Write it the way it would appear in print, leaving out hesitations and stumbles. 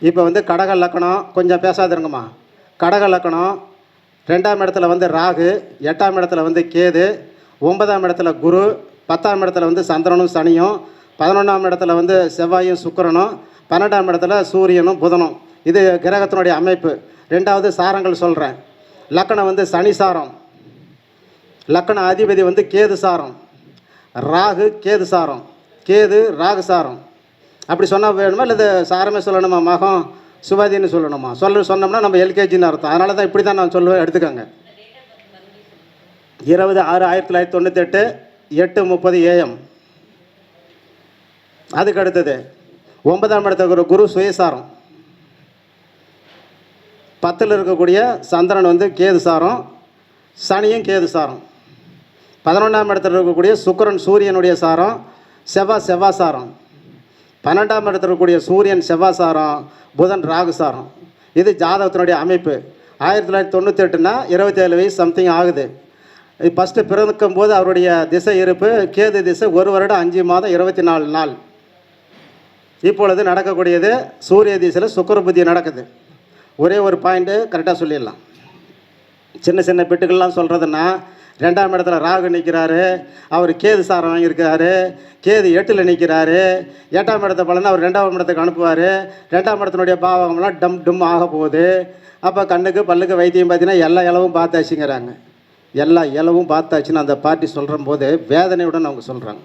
இப்போ வந்து கடக லக்கணம், கொஞ்சம் பேசாதிருங்கம்மா. கடக லக்கணம், 2ஆம் இடத்துல வந்து ராகு, 8ஆம் இடத்துல வந்து கேது, 9ஆம் இடத்துல குரு, 10ஆம் இடத்துல வந்து சந்திரனும் சனியும், 11ஆம் இடத்துல வந்து செவ்வாயும் சுக்கிரனும், 12ஆம் இடத்துல சூரியனும் புதனும். இது கிரகத்தினுடைய அமைப்பு. 2வது சாரங்கள் சொல்கிறேன். லக்கணம் வந்து சனி சாரம், லக்கண அதிபதி வந்து கேது சாரம், ராகு கேது சாரம், கேது ராகு சாரம். அப்படி சொன்னால் வேணுமா இல்லை சாரமே சொல்லணுமா? மகம் சுவாதின்னு சொல்லணுமா? சொன்னோம்னா நம்ம எல்கேஜின்னு அர்த்தம். அதனால தான் இப்படி தான் நான் சொல்லுவேன், எடுத்துக்கோங்க. 20/6/1998, 8:30 AM. அதுக்கு அடுத்தது 9ஆம் இடத்துல குரு சுயசாரம், 10ல் இருக்கக்கூடிய சந்திரன் வந்து கேது சாரம், சனியும் கேது சாரம். 11ஆம் இடத்துல இருக்கக்கூடிய சுக்கிரன் சூரியனுடைய சாரம், செவ்வாய் சாரம். 12ஆம் இடத்துல இருக்கக்கூடிய சூரியன் செவ்வாய் சாரம், புதன் ராகு சாரம். இது ஜாதகத்தினுடைய அமைப்பு. 1998னா 27 வயசு சம்திங் ஆகுது. ஃபஸ்ட்டு பிறக்கும் போது அவருடைய திசை இருப்பு கேது திசை 1 வருடம் 5 மாதம் 24 நாள். இப்பொழுது நடக்கக்கூடியது சூரிய திசையில் சுக்கிர புத்தி நடக்குது. ஒரே ஒரு பாயிண்ட்டு கரெக்டாக சொல்லிடலாம். சின்ன சின்ன பிட்டுகள்லாம் சொல்கிறதுன்னா, 2ஆம் இடத்துல ராகு நிற்கிறாரு, அவர் கேது சாரம் வாங்கியிருக்கிறாரு, கேது 8ல் நிற்கிறாரு. 8ஆம் இடத்த பலனை அவர் 2ஆம் இடத்துக்கு அனுப்புவார். 2ஆம் இடத்தினுடைய பாவகம்லாம் டும் ஆக போகுது. அப்போ கண்ணுக்கு பல்லுக்கு வைத்தியம் பார்த்தீங்கன்னா எல்லா இலவும் பார்த்தாச்சுங்கிறாங்க. எல்லா இலவும் பார்த்தாச்சுன்னு அந்த பார்ட்டி சொல்கிற போது வேதனையுடன் அவங்க சொல்கிறாங்க.